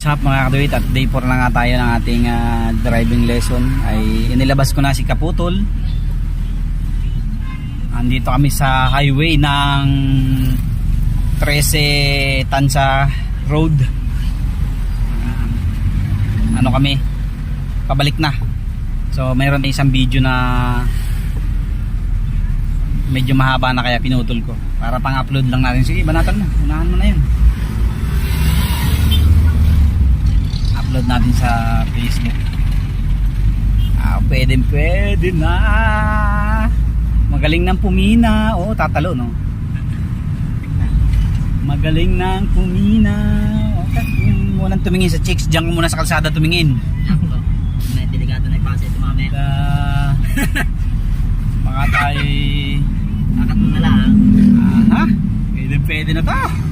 What's up mga kaduit, at day 4 na nga tayo ng ating driving lesson. Ay inilabas ko na si Kaputol. Andito kami sa highway ng 13 Tansa Road. Ano kami, pabalik na. So mayroon na isang video na medyo mahaba na, kaya pinutol ko para pang upload lang natin. Sige, banatan mo, unahan mo na yun. Upload natin sa Facebook. Pwede na. Magaling nang pumina. Oh, tatalo no. Magaling nang pumina. Walang tumingin sa chicks, diyan muna sa kalsada tumingin. May delikado na ipasa ito mamaya. Baka tayo Akat mo na lang. aha, pwede na to.